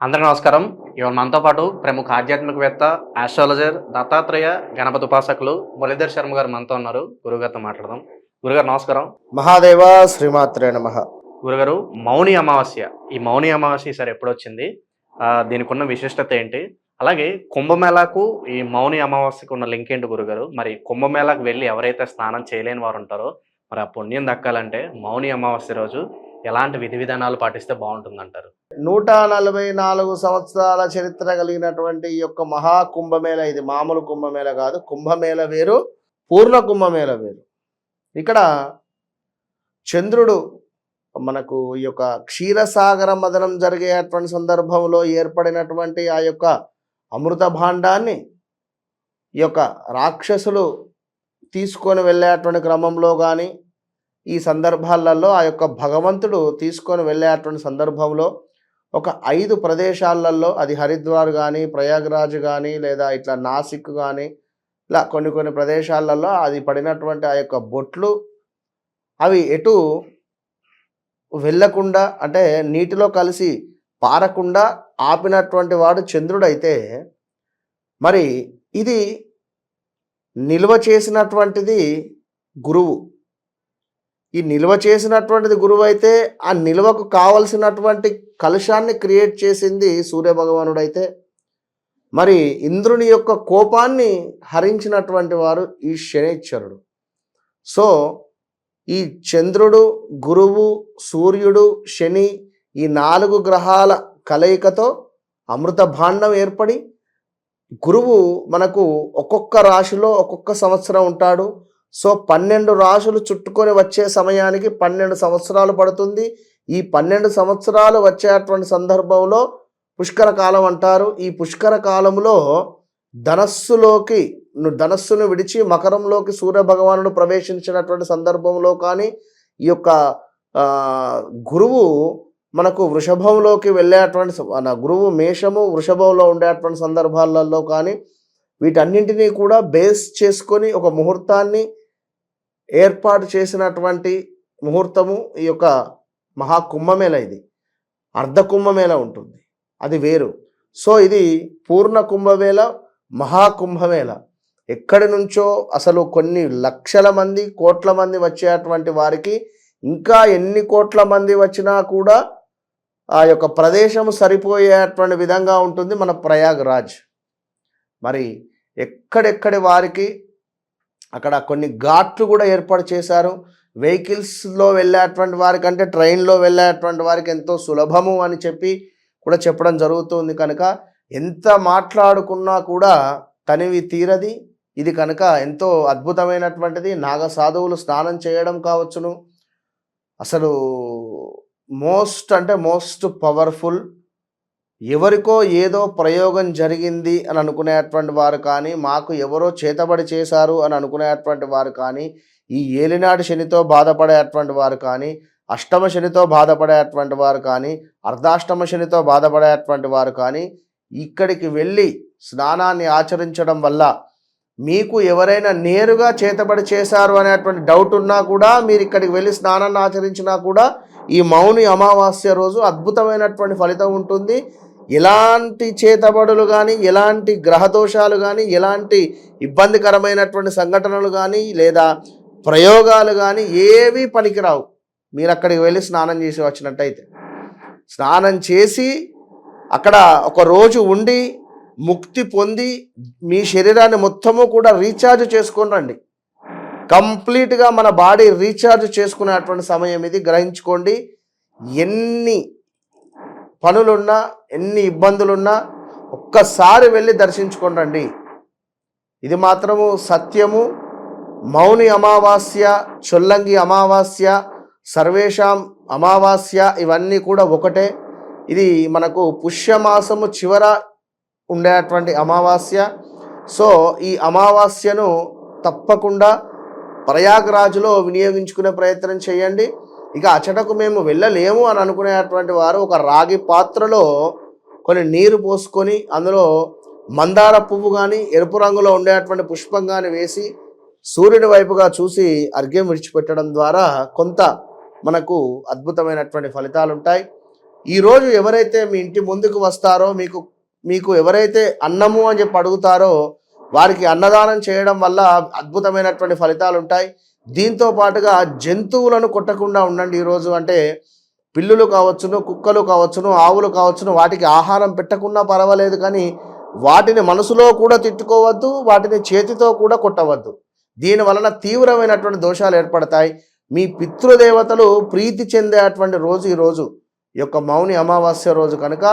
అందరికీ నమస్కారం. ఇవాళ మనతో పాటు ప్రముఖ ఆధ్యాత్మికవేత్త, ఆస్ట్రాలజర్, దత్తాత్రేయ గణపతి ఉపాసకులు మురళీధర్ శర్మ గారు మనతో ఉన్నారు. గురుగారితో మాట్లాడదాం. గురుగారు నమస్కారం. మహాదేవ శ్రీమాత్రే నమః. గురుగారు, మౌని అమావాస్య. ఈ మౌని అమావాస్య ఈసారి ఎప్పుడొచ్చింది? దీనికి ఉన్న విశిష్టత ఏంటి? అలాగే కుంభమేళాకు ఈ మౌని అమావాస్యకు ఉన్న లింక్ ఏంటి గురుగారు? మరి కుంభమేళాకు వెళ్ళి ఎవరైతే స్నానం చేయలేని వారు ఉంటారో మరి ఆ పుణ్యం దక్కాలంటే మౌని అమావాస్య రోజు ఎలాంటి విధి విధానాలు పాటిస్తే బాగుంటుందంటారు? 144 సంవత్సరాల చరిత్ర కలిగినటువంటి ఈ యొక్క మహా కుంభమేళ, ఇది మామూలు కుంభమేళ కాదు. కుంభమేళ వేరు, పూర్ణ కుంభమేళ వేరు. ఇక్కడ చంద్రుడు మనకు ఈ యొక్క క్షీరసాగర మదనం జరిగేటువంటి సందర్భంలో ఏర్పడినటువంటి ఆ యొక్క అమృత భాండాన్ని ఈ యొక్క రాక్షసులు తీసుకొని వెళ్ళేటువంటి క్రమంలో కానీ, ఈ సందర్భాలలో ఆ యొక్క భగవంతుడు తీసుకొని వెళ్ళేటువంటి సందర్భంలో ఒక 5 ప్రదేశాలలో, అది హరిద్వార్ కానీ, ప్రయాగ్రాజ్ కానీ, లేదా ఇట్లా నాసిక్ కానీ, ఇలా కొన్ని ప్రదేశాలలో అది పడినటువంటి ఆ యొక్క బొట్లు అవి ఎటు వెళ్ళకుండా, అంటే నీటిలో కలిసి పారకుండా ఆపినటువంటి వాడు చంద్రుడైతే, మరి ఇది నిల్వ చేసినటువంటిది గురువు. ఈ నిల్వ చేసినటువంటిది గురువు అయితే, ఆ నిల్వకు కావలసినటువంటి కలుషాన్ని క్రియేట్ చేసింది సూర్యభగవానుడైతే, మరి ఇంద్రుని యొక్క కోపాన్ని హరించినటువంటి వారు ఈ శనైశ్వరుడు. సో ఈ చంద్రుడు, గురువు, సూర్యుడు, శని, ఈ 4 గ్రహాల కలయికతో అమృత భాండం ఏర్పడి, గురువు మనకు ఒక్కొక్క రాశిలో ఒక్కొక్క సంవత్సరం ఉంటాడు. సో 12 రాశులు చుట్టుకొని వచ్చే సమయానికి 12 సంవత్సరాలు పడుతుంది. ఈ 12 సంవత్సరాలు వచ్చేటువంటి సందర్భంలో పుష్కర కాలం అంటారు. ఈ పుష్కర కాలంలో ధనస్సును విడిచి మకరంలోకి సూర్యభగవానుడు ప్రవేశించినటువంటి సందర్భంలో కానీ, ఈ యొక్క గురువు మనకు వృషభంలోకి వెళ్ళేటువంటి, గురువు మేషము వృషభంలో ఉండేటువంటి సందర్భాలలో కానీ, వీటన్నింటినీ కూడా బేస్ చేసుకొని ఒక ముహూర్తాన్ని ఏర్పాటు చేసినటువంటి ముహూర్తము ఈ యొక్క మహాకుంభమేళ. ఇది అర్ధ కుంభమేళ ఉంటుంది, అది వేరు. సో ఇది పూర్ణ కుంభమేళ, మహాకుంభమేళ. ఎక్కడి నుంచో అసలు కొన్ని లక్షల మంది, కోట్ల మంది వచ్చేటువంటి వారికి, ఇంకా ఎన్ని కోట్ల మంది వచ్చినా కూడా ఆ యొక్క ప్రదేశం సరిపోయేటువంటి విధంగా ఉంటుంది మన ప్రయాగ్రాజ్. మరి ఎక్కడెక్కడి వారికి అక్కడ కొన్ని ఘాట్లు కూడా ఏర్పాటు చేశారు. వెహికల్స్లో వెళ్ళేటువంటి వారికి, అంటే ట్రైన్లో వెళ్ళేటువంటి వారికి ఎంతో సులభము అని చెప్పి కూడా చెప్పడం జరుగుతుంది. కనుక ఎంత మాట్లాడుకున్నా కూడా తనివి తీరది. ఇది కనుక ఎంతో అద్భుతమైనటువంటిది. నాగసాధువులు స్నానం చేయడం కావచ్చును, అసలు మోస్ట్ పవర్ఫుల్. ఎవరికో ఏదో ప్రయోగం జరిగింది అని అనుకునేటువంటి వారు కానీ, మాకు ఎవరో చేతబడి చేశారు అని అనుకునేటువంటి వారు కానీ, ఈ ఏలినాటి శనితో బాధపడేటువంటి వారు కానీ, అష్టమ శనితో బాధపడేటువంటి వారు కానీ, అర్ధాష్టమ శనితో బాధపడేటువంటి వారు కానీ, ఇక్కడికి వెళ్ళి స్నానాన్ని ఆచరించడం వల్ల మీకు ఎవరైనా నేరుగా చేతబడి చేశారు అనేటువంటి డౌట్ ఉన్నా కూడా, మీరు ఇక్కడికి వెళ్ళి స్నానాన్ని ఆచరించినా కూడా ఈ మౌని అమావాస్య రోజు అద్భుతమైనటువంటి ఫలితం ఉంటుంది. ఎలాంటి చేతబడులు కానీ, ఎలాంటి గ్రహదోషాలు కానీ, ఎలాంటి ఇబ్బందికరమైనటువంటి సంఘటనలు కానీ, లేదా ప్రయోగాలు కానీ ఏవీ పనికిరావు. మీరు అక్కడికి వెళ్ళి స్నానం చేసి వచ్చినట్టయితే, స్నానం చేసి అక్కడ ఒక రోజు ఉండి ముక్తి పొంది మీ శరీరాన్ని మొత్తము కూడా రీఛార్జ్ చేసుకొని రండి. కంప్లీట్గా మన బాడీ రీఛార్జ్ చేసుకునేటువంటి సమయం ఇది, గ్రహించుకోండి. ఎన్ని పనులున్నా, ఎన్ని ఇబ్బందులున్నా ఒక్కసారి వెళ్ళి దర్శించుకొని రండి. ఇది మాత్రము సత్యము. మౌని అమావాస్య, చొల్లంగి అమావాస్య, సర్వేషాం అమావాస్య, ఇవన్నీ కూడా ఒకటే. ఇది మనకు పుష్యమాసము చివర ఉండేటువంటి అమావాస్య. సో ఈ అమావాస్యను తప్పకుండా ప్రయాగ్రాజ్లో వినియోగించుకునే ప్రయత్నం చేయండి. ఇక అచటకు మేము వెళ్ళలేము అని అనుకునేటువంటి వారు ఒక రాగి పాత్రలో కొన్ని నీరు పోసుకొని, అందులో మందార పువ్వు కానీ, ఎరుపు రంగులో ఉండేటువంటి పుష్పం కానీ వేసి సూర్యుడి వైపుగా చూసి అర్ఘ్యం విడిచిపెట్టడం ద్వారా కొంత మనకు అద్భుతమైనటువంటి ఫలితాలు ఉంటాయి. ఈరోజు ఎవరైతే మీ ఇంటి ముందుకు వస్తారో మీకు మీకు ఎవరైతే అన్నము అని చెప్పి అడుగుతారో వారికి అన్నదానం చేయడం వల్ల అద్భుతమైనటువంటి ఫలితాలు ఉంటాయి. దీంతో పాటుగా జంతువులను కొట్టకుండా ఉండండి. ఈరోజు అంటే పిల్లులు కావచ్చును, కుక్కలు కావచ్చును, ఆవులు కావచ్చును, వాటికి ఆహారం పెట్టకుండా పర్వాలేదు, కానీ వాటిని మనసులో కూడా తిట్టుకోవద్దు, వాటిని చేతితో కూడా కొట్టవద్దు. దీని వలన తీవ్రమైనటువంటి దోషాలు ఏర్పడతాయి. మీ పితృదేవతలు ప్రీతి చెందేటువంటి రోజు ఈరోజు, ఈ యొక్క మౌని అమావాస్య రోజు కనుక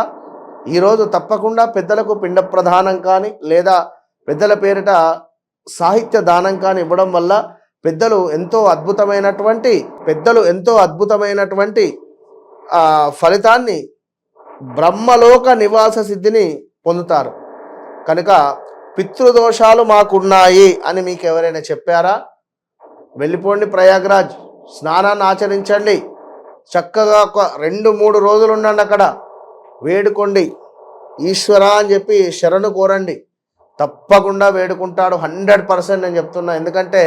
ఈరోజు తప్పకుండా పెద్దలకు పిండ ప్రదానం కానీ లేదా పెద్దల పేరిట సాహిత్య దానం కానీ ఇవ్వడం వల్ల పెద్దలు ఎంతో అద్భుతమైనటువంటి ఫలితాన్ని, బ్రహ్మలోక నివాస సిద్ధిని పొందుతారు. కనుక పితృదోషాలు మాకున్నాయి అని మీకు ఎవరైనా చెప్పారా? వెళ్ళిపోండి ప్రయాగ్రాజ్, స్నానాన్ని ఆచరించండి, చక్కగా ఒక 2-3 రోజులు ఉండండి, అక్కడ వేడుకోండి, ఈశ్వర అని చెప్పి శరణు కోరండి. తప్పకుండా వేడుకుంటాడు 100% నేను చెప్తున్నా. ఎందుకంటే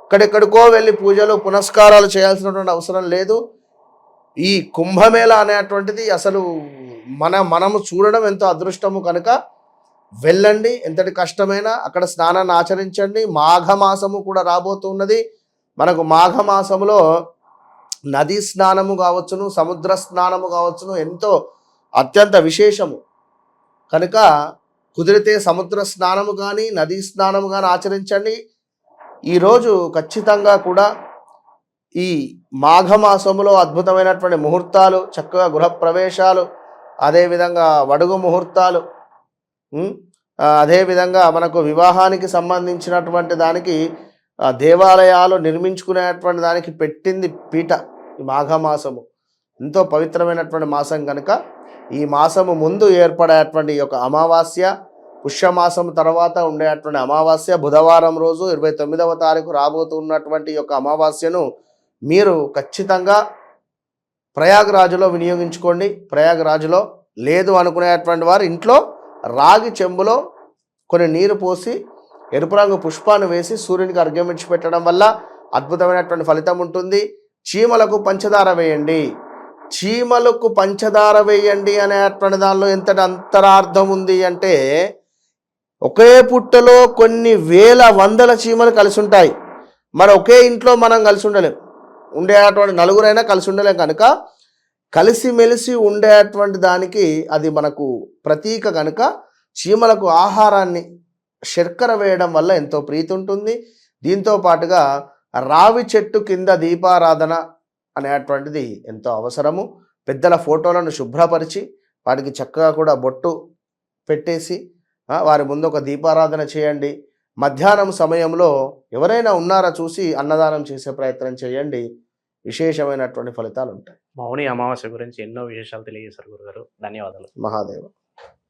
ఎక్కడెక్కడికో వెళ్ళి పూజలు పునస్కారాలు చేయాల్సినటువంటి అవసరం లేదు. ఈ కుంభమేళ అనేటువంటిది అసలు మనము చూడడం ఎంతో అదృష్టము. కనుక వెళ్ళండి, ఎంతటి కష్టమైనా అక్కడ స్నానాన్ని ఆచరించండి. మాఘమాసము కూడా రాబోతున్నది. మనకు మాఘమాసములో నదీ స్నానము కావచ్చును, సముద్ర స్నానము కావచ్చును, ఎంతో అత్యంత విశేషము. కనుక కుదిరితే సముద్ర స్నానము కానీ నదీ స్నానము కానీ ఆచరించండి. ఈరోజు ఖచ్చితంగా కూడా ఈ మాఘమాసములో అద్భుతమైనటువంటి ముహూర్తాలు, చక్కగా గృహప్రవేశాలు, అదేవిధంగా వడుగు ముహూర్తాలు, అదేవిధంగా మనకు వివాహానికి సంబంధించినటువంటి దానికి దేవాలయాలు నిర్మించుకునేటువంటి దానికి పెట్టింది పీట ఈ మాఘమాసము. ఎంతో పవిత్రమైనటువంటి మాసం కనుక ఈ మాసము ముందు ఏర్పడేటువంటి ఈ యొక్క అమావాస్య, పుష్యమాసం తర్వాత ఉండేటువంటి అమావాస్య బుధవారం రోజు 29వ తారీఖు రాబోతున్నటువంటి ఈ యొక్క అమావాస్యను మీరు ఖచ్చితంగా ప్రయాగ్రాజ్లో వినియోగించుకోండి. ప్రయాగ్రాజ్లో లేదు అనుకునేటువంటి వారు ఇంట్లో రాగి చెంబులో కొన్ని నీరు పోసి ఎరుపు రంగు పుష్పాన్ని వేసి సూర్యునికి అర్ఘ్యం ఇచ్చి పెట్టడం వల్ల అద్భుతమైనటువంటి ఫలితం ఉంటుంది. చీమలకు పంచదార వేయండి. చీమలకు పంచదార వేయండి అనేటువంటి దానిలో ఎంతటి అంతరార్థం ఉంది అంటే, ఒకే పుట్టలో కొన్ని వేల వందల చీమలు కలిసి ఉంటాయి. మరి ఒకే ఇంట్లో మనం కలిసి ఉండలేం, ఉండేటువంటి నలుగురైనా కలిసి ఉండలేం. కనుక కలిసిమెలిసి ఉండేటువంటి దానికి అది మనకు ప్రతీక. కనుక చీమలకు ఆహారాన్ని శర్కర వేయడం వల్ల ఎంతో ప్రీతి ఉంటుంది. దీంతో పాటుగా రావి చెట్టు కింద దీపారాధన అనేటువంటిది ఎంతో అవసరము. పెద్దల ఫోటోలను శుభ్రపరిచి వాటికి చక్కగా కూడా బొట్టు పెట్టేసి వారి ముందు ఒక దీపారాధన చేయండి. మధ్యాహ్నం సమయంలో ఎవరైనా ఉన్నారా చూసి అన్నదానం చేసే ప్రయత్నం చేయండి. విశేషమైనటువంటి ఫలితాలు ఉంటాయి. మౌని అమావాస్య గురించి ఎన్నో విశేషాలు తెలియజేశారు గురుగారు. ధన్యవాదాలు. మహాదేవ.